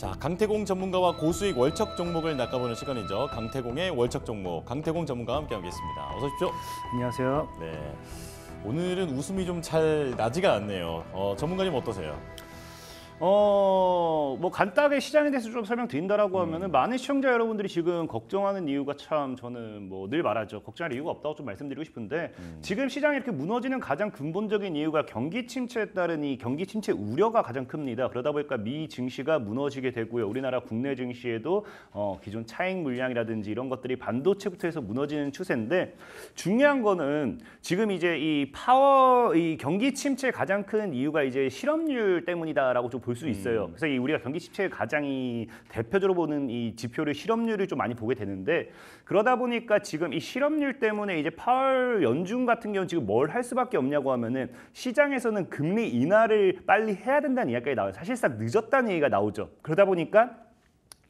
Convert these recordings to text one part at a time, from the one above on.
자, 강태공 전문가와 고수익 월척 종목을 낚아보는 시간이죠. 강태공의 월척 종목, 강태공 전문가와 함께하겠습니다. 어서 오십시오. 안녕하세요. 네, 오늘은 웃음이 좀 잘 나지가 않네요. 전문가님 어떠세요? 뭐 간단하게 시장에 대해서 좀 설명드린다라고 하면은 많은 시청자 여러분들이 지금 걱정하는 이유가 참 저는 뭐 늘 말하죠. 걱정할 이유가 없다고 좀 말씀드리고 싶은데 지금 시장이 이렇게 무너지는 가장 근본적인 이유가 경기 침체에 따른 이 경기 침체 우려가 가장 큽니다. 그러다 보니까 미 증시가 무너지게 되고요. 우리나라 국내 증시에도 기존 차익 물량이라든지 이런 것들이 반도체부터 해서 무너지는 추세인데 중요한 거는 지금 이제 이 경기 침체의 가장 큰 이유가 이제 실업률 때문이다라고 좀 볼 수 있어요. 그래서 우리가 경기 침체의 가장 대표적으로 보는 이 지표를 실업률을 좀 많이 보게 되는데 그러다 보니까 지금 이 실업률 때문에 이제 파월 연준 같은 경우는 지금 뭘 할 수밖에 없냐고 하면은 시장에서는 금리 인하를 빨리 해야 된다는 이야기가 나와요. 사실상 늦었다는 얘기가 나오죠. 그러다 보니까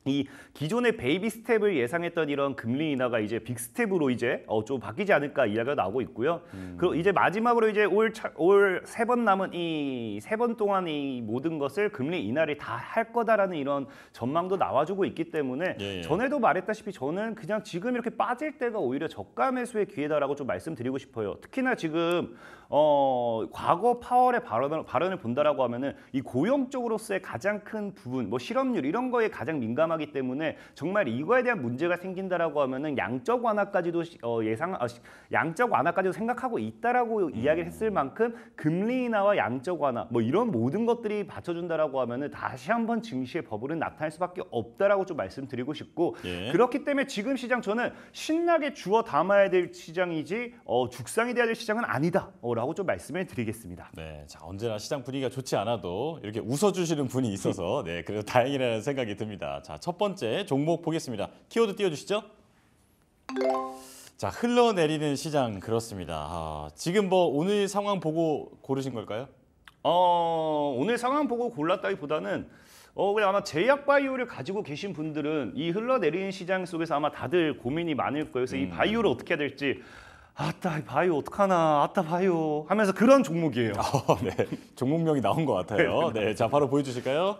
이 기존의 베이비 스텝을 예상했던 이런 금리 인하가 이제 빅 스텝으로 이제 좀 바뀌지 않을까 이야기가 나오고 있고요. 그리고 이제 마지막으로 이제 올 세 번 남은 이 세 번 동안 이 모든 것을 금리 인하를 다 할 거다라는 이런 전망도 나와주고 있기 때문에 전에도 말했다시피 저는 그냥 지금 이렇게 빠질 때가 오히려 저가 매수의 기회다라고 좀 말씀드리고 싶어요. 특히나 지금 과거 파월의 발언을 본다라고 하면은 이 고용 쪽으로서의 가장 큰 부분, 뭐 실업률 이런 거에 가장 민감하기 때문에 정말 이거에 대한 문제가 생긴다라고 하면은 양적 완화까지도 양적 완화까지도 생각하고 있다라고 이야기를 했을 만큼 금리 인하와 양적 완화 뭐 이런 모든 것들이 받쳐준다라고 하면은 다시 한번 증시의 버블은 나타날 수밖에 없다라고 좀 말씀드리고 싶고 그렇기 때문에 지금 시장 저는 신나게 주워 담아야 될 시장이지 죽상이 돼야 될 시장은 아니다라고 좀 말씀을 드리겠습니다. 네, 자 언제나 시장 분위기가 좋지 않아도 이렇게 웃어주시는 분이 있어서 네, 그래도 다행이라는 생각이 듭니다. 자, 첫 번째 종목 보겠습니다. 키워드 띄워주시죠. 자, 흘러내리는 시장 그렇습니다. 지금 뭐 오늘 상황 보고 고르신 걸까요? 오늘 상황 보고 골랐다기보다는 그냥 아마 제약바이오를 가지고 계신 분들은 이 흘러내리는 시장 속에서 아마 다들 고민이 많을 거예요. 그래서 이 바이오를 어떻게 해야 될지 아따 바이오 어떡하나 아따 바이오 하면서 그런 종목이에요. 네, 종목명이 나온 것 같아요. 네, 자 바로 보여주실까요?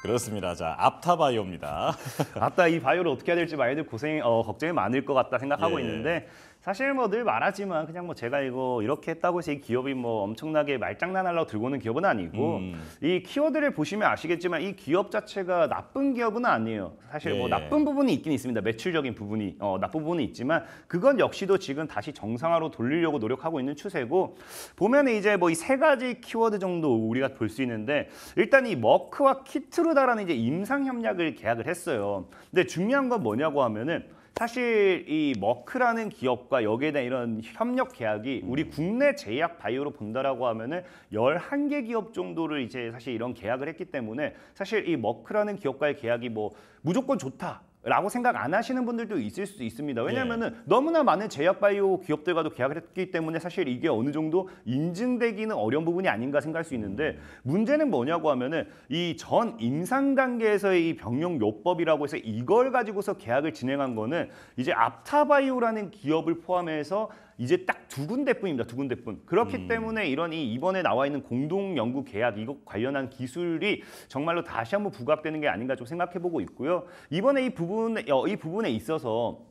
그렇습니다. 자, 앞타바이오입니다. 아따 이 바이오를 어떻게 해야 될지 많이들 걱정이 많을 것 같다 생각하고 있는데 사실 뭐 늘 말하지만 그냥 뭐 제가 이거 이렇게 했다고 해서 이 기업이 뭐 엄청나게 말장난하려고 들고 오는 기업은 아니고 이 키워드를 보시면 아시겠지만 이 기업 자체가 나쁜 기업은 아니에요. 사실 뭐 나쁜 부분이 있긴 있습니다. 매출적인 부분이 나쁜 부분이 있지만 그건 역시도 지금 다시 정상화로 돌리려고 노력하고 있는 추세고 보면 이제 뭐 이 세 가지 키워드 정도 우리가 볼 수 있는데 일단 이 머크와 키트루다라는 이제 임상 협약을 계약을 했어요. 근데 중요한 건 뭐냐고 하면은 사실 이 머크라는 기업과 여기에 대한 이런 협력 계약이 우리 국내 제약 바이오로 본다라고 하면은 11개 기업 정도를 이제 사실 이런 계약을 했기 때문에 사실 이 머크라는 기업과의 계약이 뭐 무조건 좋다. 라고 생각 안 하시는 분들도 있을 수 있습니다. 왜냐하면은 너무나 많은 제약바이오 기업들과도 계약을 했기 때문에 사실 이게 어느 정도 인증되기는 어려운 부분이 아닌가 생각할 수 있는데 문제는 뭐냐고 하면은 이 전 임상 단계에서의 이 병용요법이라고 해서 이걸 가지고서 계약을 진행한 거는 이제 앞타바이오라는 기업을 포함해서 이제 딱 두 군데뿐입니다. 두 군데뿐. 그렇기 때문에 이번에 나와 있는 공동 연구 계약 이것 관련한 기술이 정말로 다시 한번 부각되는 게 아닌가 좀 생각해보고 있고요. 이번에 이 부분에 있어서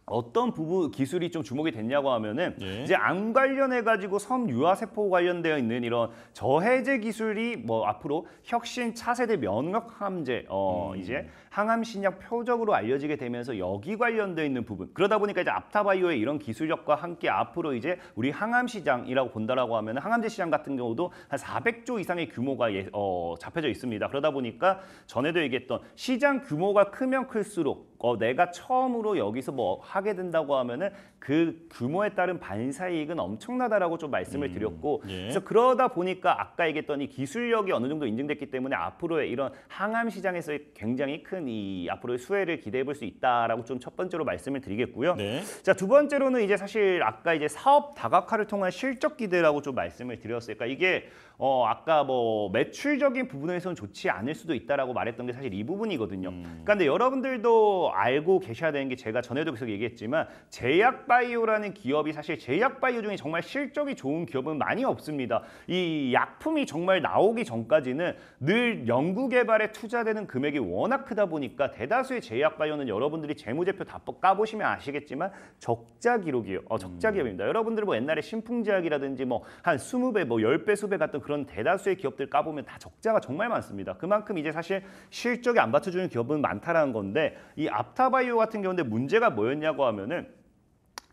어떤 기술이 좀 주목이 됐냐고 하면은 이제 암 관련해 가지고 섬유화세포 관련되어 있는 이런 저해제 기술이 뭐 앞으로 혁신 차세대 면역 항암제 이제 항암 신약 표적으로 알려지게 되면서 여기 관련되어 있는 부분 그러다 보니까 이제 앞타바이오의 이런 기술력과 함께 앞으로 이제 우리 항암 시장이라고 본다라고 하면 항암제 시장 같은 경우도 한 400조 이상의 규모가 잡혀져 있습니다. 그러다 보니까 전에도 얘기했던 시장 규모가 크면 클수록 내가 처음으로 여기서 뭐 하게 된다고 하면은 그 규모에 따른 반사이익은 엄청나다라고 좀 말씀을 드렸고 그래서 그러다 보니까 아까 얘기했던 이 기술력이 어느 정도 인증됐기 때문에 앞으로의 이런 항암 시장에서의 굉장히 큰 이 앞으로의 수혜를 기대해 볼 수 있다라고 좀 첫 번째로 말씀을 드리겠고요. 자, 두 번째로는 이제 사실 아까 이제 사업 다각화를 통한 실적 기대라고 좀 말씀을 드렸어요. 그러니까 이게 아까 뭐 매출적인 부분에서는 좋지 않을 수도 있다라고 말했던 게 사실 이 부분이거든요. 그러니까 근데 여러분들도 알고 계셔야 되는 게 제가 전에도 계속 얘기했지만 제약바이오라는 기업이 사실 제약바이오 중에 정말 실적이 좋은 기업은 많이 없습니다. 이 약품이 정말 나오기 전까지는 늘 연구개발에 투자되는 금액이 워낙 크다 보니까 대다수의 제약바이오는 여러분들이 재무제표 다 까보시면 아시겠지만 적자 기록이에요. 적자 기업입니다. 여러분들 뭐 옛날에 신풍제약이라든지 뭐 한 20배, 뭐 10배, 수배 같은 그런 대다수의 기업들 까보면 다 적자가 정말 많습니다. 그만큼 이제 사실 실적이 안 받쳐주는 기업은 많다라는 건데 이 apta바이오 같은 경우인데 문제가 뭐였냐고 하면은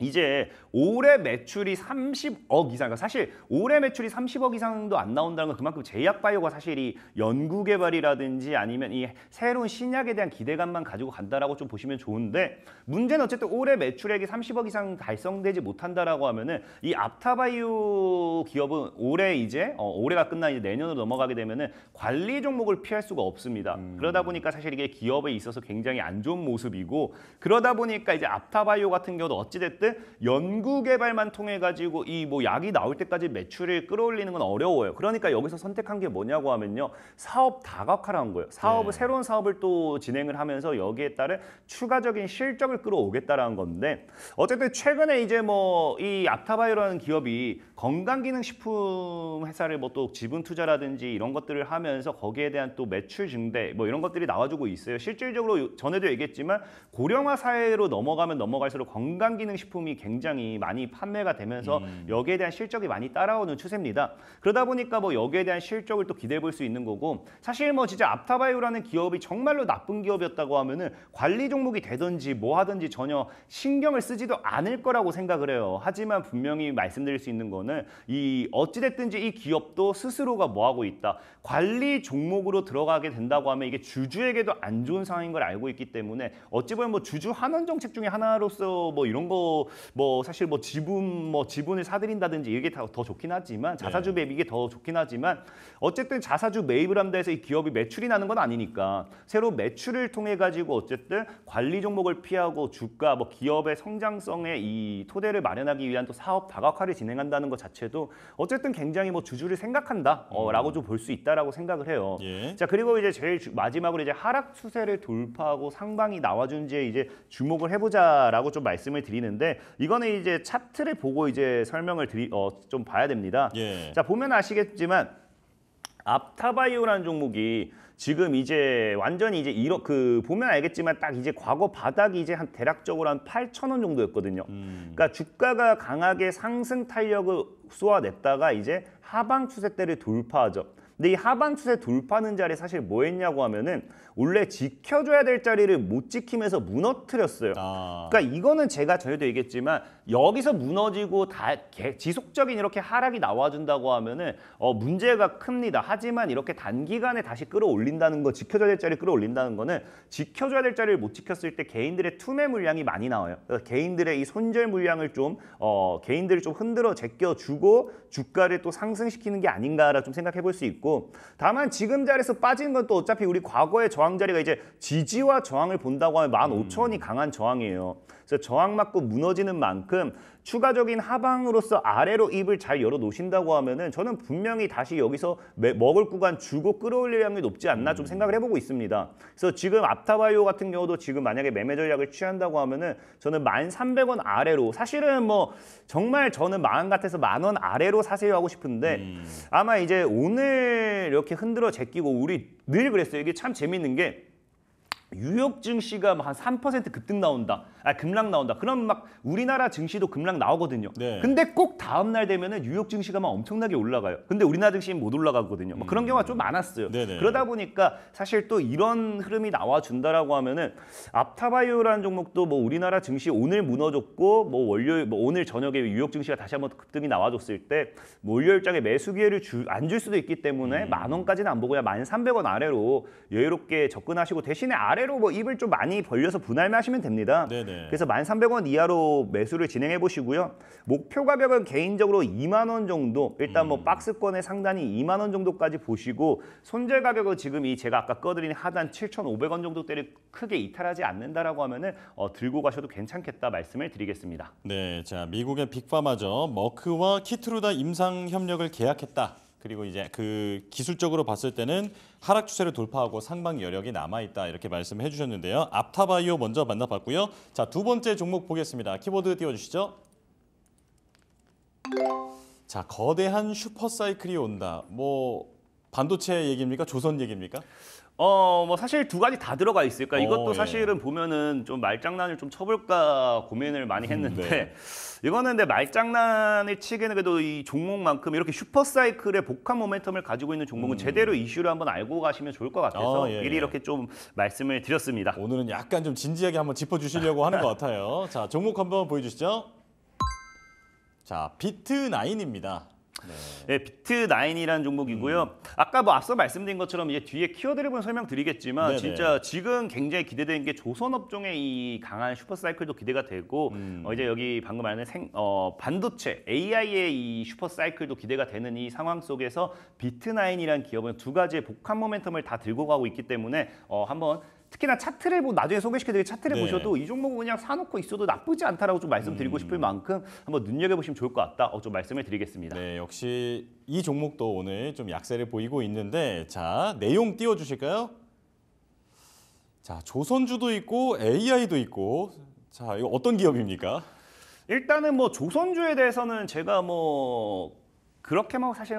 이제 올해 매출이 30억 이상, 그러니까 사실 올해 매출이 30억 이상도 안 나온다는 건 그만큼 제약바이오가 사실 이 연구개발이라든지 아니면 이 새로운 신약에 대한 기대감만 가지고 간다라고 좀 보시면 좋은데 문제는 어쨌든 올해 매출액이 30억 이상 달성되지 못한다라고 하면은 이 apta바이오 기업은 올해 이제 올해가 끝나 이제 내년으로 넘어가게 되면은 관리 종목을 피할 수가 없습니다. 그러다 보니까 사실 이게 기업에 있어서 굉장히 안 좋은 모습이고 그러다 보니까 이제 apta바이오 같은 경우도 어찌됐든 연구개발만 통해 가지고 이 뭐 약이 나올 때까지 매출을 끌어올리는 건 어려워요. 그러니까 여기서 선택한 게 뭐냐고 하면요, 사업 다각화라는 거예요. 사업을 새로운 사업을 또 진행을 하면서 여기에 따른 추가적인 실적을 끌어오겠다라는 건데 어쨌든 최근에 이제 뭐 이 apta바이오라는 기업이 건강기능식품 회사를 뭐 또 지분 투자라든지 이런 것들을 하면서 거기에 대한 또 매출 증대 뭐 이런 것들이 나와주고 있어요. 실질적으로 전에도 얘기했지만 고령화 사회로 넘어가면 넘어갈수록 건강기능식품이 굉장히 많이 판매가 되면서 여기에 대한 실적이 많이 따라오는 추세입니다. 그러다 보니까 뭐 여기에 대한 실적을 또 기대해 볼 수 있는 거고 사실 뭐 진짜 apta바이오라는 기업이 정말로 나쁜 기업이었다고 하면은 관리 종목이 되든지 뭐 하든지 전혀 신경을 쓰지도 않을 거라고 생각을 해요. 하지만 분명히 말씀드릴 수 있는 거는 이 어찌됐든지 이 기업도 스스로가 뭐 하고 있다. 관리 종목으로 들어가게 된다고 하면 이게 주주에게도 안 좋은 상황인 걸 알고 있기 때문에 어찌 보면 뭐 주주 환원 정책 중에 하나로서 뭐 이런 거 뭐 사실 뭐 지분을 사들인다든지 이게 더 좋긴 하지만 자사주 매입 이게 더 좋긴 하지만 어쨌든 자사주 매입을 한다 해서 이 기업이 매출이 나는 건 아니니까 새로 매출을 통해 가지고 어쨌든 관리 종목을 피하고 주가 뭐 기업의 성장성에 이 토대를 마련하기 위한 또 사업 다각화를 진행한다는 것 자체도 어쨌든 굉장히 뭐 주주를 생각한다라고 좀 볼 수 있다라고 생각을 해요. 자 그리고 이제 제일 마지막으로 이제 하락 추세를 돌파하고 상방이 나와준지에 이제 주목을 해보자라고 좀 말씀을 드리는데 이거는 이제 차트를 보고 이제 설명을 좀 봐야 됩니다. 자 보면 아시겠지만 apta바이오라는 종목이 지금 이제 완전히 이제 보면 알겠지만 딱 이제 과거 바닥이 이제 한 대략적으로 한 8,000원 정도였거든요. 그러니까 주가가 강하게 상승 탄력을 쏘아냈다가 이제 하방 추세대를 돌파하죠. 근데 이 하방 추세 돌파하는 자리 사실 뭐 했냐고 하면은 원래 지켜줘야 될 자리를 못 지키면서 무너뜨렸어요. 그러니까 이거는 제가 전에도 얘기했지만 여기서 무너지고 지속적인 이렇게 하락이 나와준다고 하면은 문제가 큽니다. 하지만 이렇게 단기간에 다시 끌어올린다는 거, 지켜줘야 될 자리를 끌어올린다는 거는 지켜줘야 될 자리를 못 지켰을 때 개인들의 투매 물량이 많이 나와요. 그래서 개인들의 이 손절 물량을 좀 개인들을 좀 흔들어 제껴주고 주가를 또 상승시키는 게 아닌가라 좀 생각해 볼 수 있고 다만 지금 자리에서 빠지는 건 또 어차피 우리 과거의 저항 자리가 이제 지지와 저항을 본다고 하면 15,000원이 강한 저항이에요. 그래서 저항 맞고 무너지는 만큼 추가적인 하방으로서 아래로 입을 잘 열어 놓으신다고 하면은 저는 분명히 다시 여기서 먹을 구간 주고 끌어올릴 확률이 높지 않나 좀 생각을 해보고 있습니다. 그래서 지금 apta바이오 같은 경우도 지금 만약에 매매 전략을 취한다고 하면은 저는 1,300원 아래로 사실은 뭐 정말 저는 마음 같아서 10,000원 아래로 사세요 하고 싶은데 아마 이제 오늘 이렇게 흔들어 제끼고 우리 늘 그랬어요. 이게 참 재밌는 게 뉴욕 증시가 한 3% 급등 나온다. 급락 나온다. 그럼 막 우리나라 증시도 급락 나오거든요. 근데 꼭 다음 날 되면은 뉴욕 증시가 막 엄청나게 올라가요. 근데 우리나라 증시는 못 올라가거든요. 뭐 그런 경우가 좀 많았어요. 그러다 보니까 사실 또 이런 흐름이 나와준다라고 하면은 apta바이오라는 종목도 뭐 우리나라 증시 오늘 무너졌고 뭐 월요일 뭐 오늘 저녁에 뉴욕 증시가 다시 한번 급등이 나와줬을 때 뭐 월요일장에 매수 기회를 안 줄 수도 있기 때문에 10,000원까지는 안 보고 그냥 1,300원 아래로 여유롭게 접근하시고 대신에 아래로 뭐 입을 좀 많이 벌려서 분할만 하시면 됩니다. 그래서 1,300원 이하로 매수를 진행해 보시고요. 목표 가격은 개인적으로 20,000원 정도 일단 뭐 박스권의 상단이 20,000원 정도까지 보시고 손절 가격은 지금 이 제가 아까 꺼드린 하단 7,500원 정도대를 크게 이탈하지 않는다라고 하면은 들고 가셔도 괜찮겠다 말씀을 드리겠습니다. 네, 자 미국의 빅파마죠. 머크와 키트루다 임상 협력을 계약했다. 그리고 이제 그 기술적으로 봤을 때는 하락 추세를 돌파하고 상방 여력이 남아 있다 이렇게 말씀해 주셨는데요. 앞타바이오 먼저 만나봤고요. 자, 두 번째 종목 보겠습니다. 키보드 띄워주시죠. 자, 거대한 슈퍼사이클이 온다. 뭐 반도체 얘기입니까? 조선 얘기입니까? 뭐 사실 두 가지 다 들어가 있을까? 이것도 예. 사실은 보면은 좀 말장난을 좀 쳐볼까 고민을 많이 했는데 네. 이거는 근데 말장난을 치기에는 그래도 이 종목만큼 이렇게 슈퍼사이클의 복합 모멘텀을 가지고 있는 종목은 제대로 이슈를 한번 알고 가시면 좋을 것 같아서 예, 미리 예. 이렇게 좀 말씀을 드렸습니다. 오늘은 약간 좀 진지하게 한번 짚어주시려고 하는 것 같아요. 자, 종목 한번 보여주시죠. 자, 비트9입니다. 네, 비트9이라는 종목이고요. 아까 뭐 앞서 말씀드린 것처럼 이제 뒤에 키워드를 보면 설명드리겠지만 네네. 진짜 지금 굉장히 기대되는 게 조선 업종의 이 강한 슈퍼사이클도 기대가 되고 이제 여기 방금 말한 반도체 AI의 이 슈퍼사이클도 기대가 되는 이 상황 속에서 비트9이라는 기업은 두 가지의 복합 모멘텀을 다 들고 가고 있기 때문에 한번 특히나 차트를 나중에 소개시켜드릴 차트를 네. 보셔도 이 종목은 그냥 사놓고 있어도 나쁘지 않다라고 좀 말씀드리고 싶을 만큼 한번 눈여겨보시면 좋을 것 같다. 좀 말씀을 드리겠습니다. 네, 역시 이 종목도 오늘 좀 약세를 보이고 있는데 자, 내용 띄워주실까요? 자, 조선주도 있고 AI도 있고 자, 이거 어떤 기업입니까? 일단은 뭐 조선주에 대해서는 제가 뭐 그렇게 뭐 사실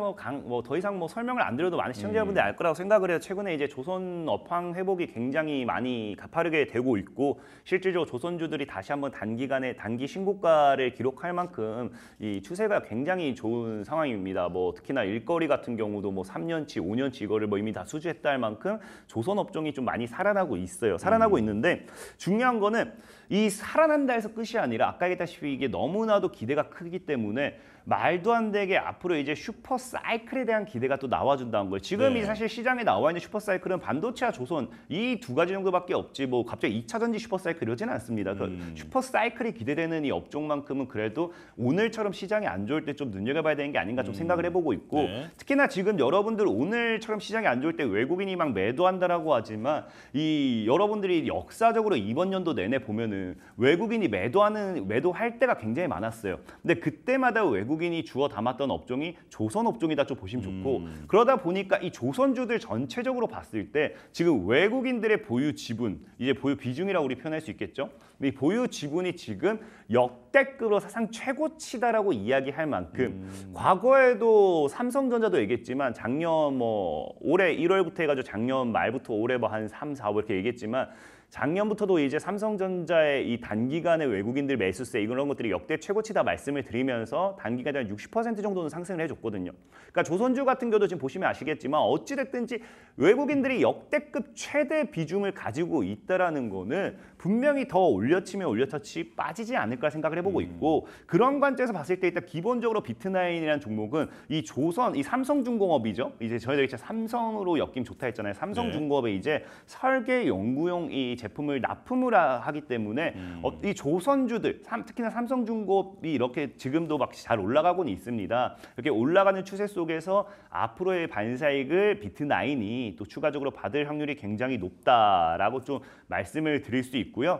더 이상 뭐 설명을 안 드려도 많은 시청자분들이 알 거라고 생각을 해요. 최근에 이제 조선 업황 회복이 굉장히 많이 가파르게 되고 있고 실질적으로 조선주들이 다시 한번 단기간에 단기 신고가를 기록할 만큼 이 추세가 굉장히 좋은 상황입니다. 뭐 특히나 일거리 같은 경우도 뭐 3년치, 5년치 이거를 뭐 이미 다 수주했다 할 만큼 조선 업종이 좀 많이 살아나고 있어요. 살아나고 있는데 중요한 거는 이 살아난다 해서 끝이 아니라 아까 얘기했다시피 이게 너무나도 기대가 크기 때문에 말도 안 되게 앞으로 이제 슈퍼 사이클에 대한 기대가 또 나와준다는 거예요. 지금 네. 이 사실 시장에 나와 있는 슈퍼 사이클은 반도체와 조선 이 두 가지 정도밖에 없지 뭐 갑자기 2차 전지 슈퍼 사이클 이러지는 않습니다. 그 슈퍼 사이클이 기대되는 이 업종만큼은 그래도 오늘처럼 시장이 안 좋을 때 좀 눈여겨봐야 되는 게 아닌가 좀 생각을 해보고 있고 네. 특히나 지금 여러분들 오늘처럼 시장이 안 좋을 때 외국인이 막 매도한다라고 하지만 이 여러분들이 역사적으로 이번 연도 내내 보면은 외국인이 매도할 때가 굉장히 많았어요. 근데 그때마다 외국인이 주워 담았던 업종이 조선 업종이다 좀 보시면 좋고 그러다 보니까 이 조선주들 전체적으로 봤을 때 지금 외국인들의 보유 지분 이제 보유 비중이라고 우리 표현할 수 있겠죠. 이 보유 지분이 지금 역대급으로 사상 최고치다라고 이야기할 만큼 과거에도 삼성전자도 얘기했지만 작년 뭐 올해 1월부터 해가지고 작년 말부터 올해 뭐 한 3, 4월 이렇게 얘기했지만 작년부터도 이제 삼성전자의 이 단기간의 외국인들 매수세 이런 것들이 역대 최고치다 말씀을 드리면서 단기간에 한 60% 정도는 상승을 해줬거든요. 그러니까 조선주 같은 경우도 지금 보시면 아시겠지만 어찌됐든지 외국인들이 역대급 최대 비중을 가지고 있다라는 거는 분명히 더 올려치면 올려터치 빠지지 않을까 생각을 해보고 있고 그런 관점에서 봤을 때 일단 기본적으로 비트9이라는 종목은 이 조선, 이 삼성중공업이죠. 이제 저희들이 삼성으로 엮임 좋다 했잖아요. 삼성중공업에 이제 설계 연구용 이 제품을 납품을 하기 때문에 이 조선주들, 특히나 삼성중공업이 이렇게 지금도 막 잘 올라가고는 있습니다. 이렇게 올라가는 추세 속에서 앞으로의 반사익을 비트9이 또 추가적으로 받을 확률이 굉장히 높다라고 좀 말씀을 드릴 수 있고요.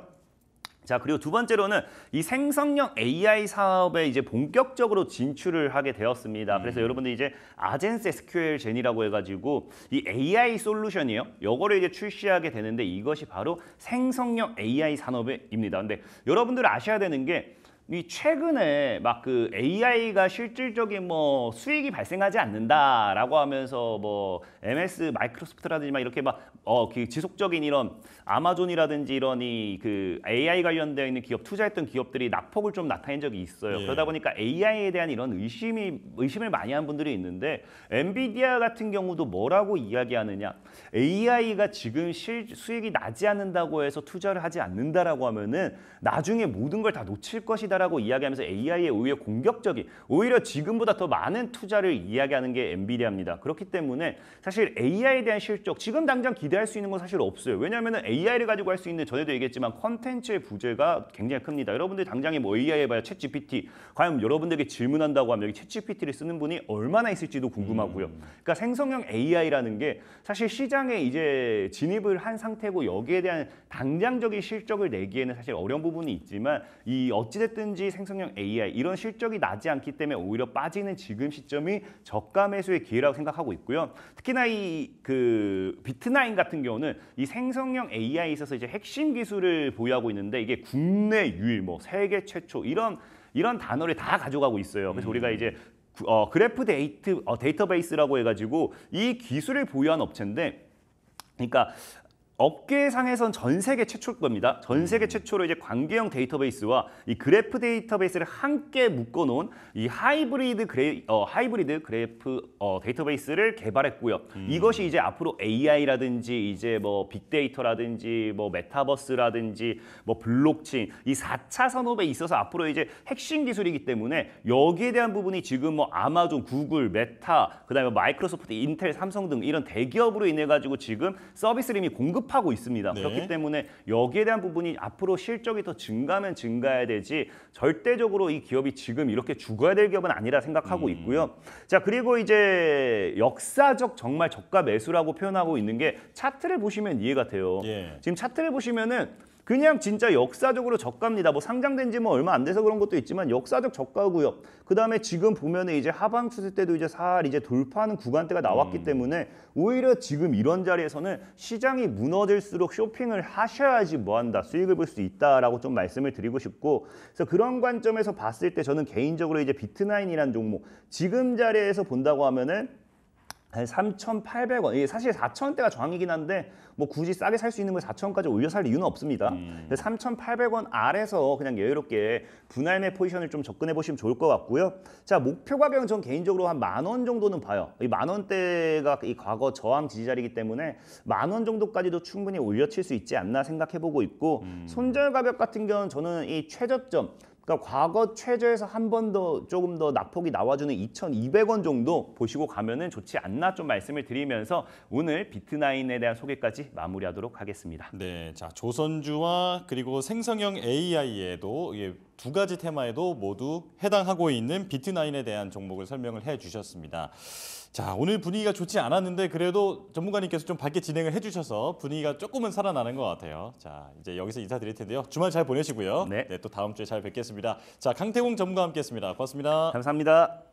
자, 그리고 두 번째로는 이 생성형 AI 사업에 이제 본격적으로 진출을 하게 되었습니다. 그래서 여러분들 이제 아젠스 SQL 젠이라고 해가지고 이 AI 솔루션이에요. 요거를 이제 출시하게 되는데 이것이 바로 생성형 AI 산업입니다. 근데 여러분들 아셔야 되는 게 이 최근에 막 그 AI가 실질적인 뭐 수익이 발생하지 않는다라고 하면서 뭐 MS 마이크로소프트라든지 막 이렇게 막 그 지속적인 이런 아마존이라든지 이런 이 그 AI 관련되어 있는 기업 투자했던 기업들이 낙폭을 좀 나타낸 적이 있어요. 예. 그러다 보니까 AI에 대한 이런 의심을 많이 한 분들이 있는데 엔비디아 같은 경우도 뭐라고 이야기하느냐? AI가 지금 수익이 나지 않는다고 해서 투자를 하지 않는다라고 하면은 나중에 모든 걸 다 놓칠 것이다라고 이야기하면서 AI에 오히려 공격적인, 오히려 지금보다 더 많은 투자를 이야기하는 게 엔비디아입니다. 그렇기 때문에 사실 AI에 대한 실적 지금 당장 기대할 수 있는 건 사실 없어요. 왜냐하면 AI를 가지고 할 수 있는 전에도 얘기했지만 컨텐츠의 부재가 굉장히 큽니다. 여러분들 당장에 뭐 AI 해봐야 챗GPT 과연 여러분들에게 질문한다고 하면 여기 챗GPT를 쓰는 분이 얼마나 있을지도 궁금하고요. 그러니까 생성형 AI라는 게 사실 시장에 이제 진입을 한 상태고 여기에 대한 당장적인 실적을 내기에는 사실 어려운 부분이 있지만 이 어찌됐든 GPU라든지 생성형 AI 이런 실적이 나지 않기 때문에 오히려 빠지는 지금 시점이 저가 매수의 기회라고 생각하고 있고요. 특히나 이 그 비트나인 같은 경우는 이 생성형 AI에 있어서 이제 핵심 기술을 보유하고 있는데 이게 국내 유일, 뭐 세계 최초 이런 단어를 다 가져가고 있어요. 그래서 우리가 이제 그래프 데이터베이스라고 해가지고 이 기술을 보유한 업체인데, 그러니까 업계상에선 전 세계 최초일 겁니다. 전 세계 최초로 이제 관계형 데이터베이스와 이 그래프 데이터베이스를 함께 묶어놓은 이 하이브리드 그래프 데이터베이스를 개발했고요. 이것이 이제 앞으로 AI라든지 이제 뭐 빅데이터라든지 뭐 메타버스라든지 뭐 블록체인 이 4차 산업에 있어서 앞으로 이제 핵심 기술이기 때문에 여기에 대한 부분이 지금 뭐 아마존, 구글, 메타, 그다음에 마이크로소프트, 인텔, 삼성 등 이런 대기업으로 인해 가지고 지금 서비스를 이미 공급하고 있습니다. 네. 그렇기 때문에 여기에 대한 부분이 앞으로 실적이 더 증가하면 증가해야 되지 절대적으로 이 기업이 지금 이렇게 죽어야 될 기업은 아니라 생각하고 있고요. 자, 그리고 이제 역사적 정말 저가 매수라고 표현하고 있는 게 차트를 보시면 이해가 돼요. 예. 지금 차트를 보시면은 그냥 진짜 역사적으로 저가입니다. 뭐 상장된 지 뭐 얼마 안 돼서 그런 것도 있지만 역사적 저가고요. 그다음에 지금 보면은 이제 하방 추세 때도 이제 살 이제 돌파하는 구간대가 나왔기 때문에 오히려 지금 이런 자리에서는 시장이 무너질수록 쇼핑을 하셔야지 뭐한다 수익을 볼 수 있다라고 좀 말씀을 드리고 싶고, 그래서 그런 관점에서 봤을 때 저는 개인적으로 이제 비트나인이라는 종목 지금 자리에서 본다고 하면은 한 3,800원. 이게 사실 4,000원대가 저항이긴 한데 뭐 굳이 싸게 살 수 있는 걸 4,000원까지 올려 살 이유는 없습니다. 3,800원 아래서 그냥 여유롭게 분할매 포지션을 좀 접근해 보시면 좋을 것 같고요. 자, 목표 가격은 전 개인적으로 한 10,000원 정도는 봐요. 이 10,000원대가 이 과거 저항 지지자리이기 때문에 10,000원 정도까지도 충분히 올려칠 수 있지 않나 생각해 보고 있고, 손절 가격 같은 경우는 저는 이 최저점, 그러니까 과거 최저에서 한 번 더 조금 더 낙폭이 나와주는 2,200원 정도 보시고 가면은 좋지 않나 좀 말씀을 드리면서 오늘 비트나인에 대한 소개까지 마무리하도록 하겠습니다. 네, 자 조선주와 그리고 생성형 AI에도 두 가지 테마에도 모두 해당하고 있는 비트나인에 대한 종목을 설명을 해주셨습니다. 자, 오늘 분위기가 좋지 않았는데 그래도 전문가님께서 좀 밝게 진행을 해주셔서 분위기가 조금은 살아나는 것 같아요. 자, 이제 여기서 인사드릴 텐데요. 주말 잘 보내시고요. 네. 또 다음 주에 잘 뵙겠습니다. 자, 강태공 전문가와 함께했습니다. 고맙습니다. 감사합니다.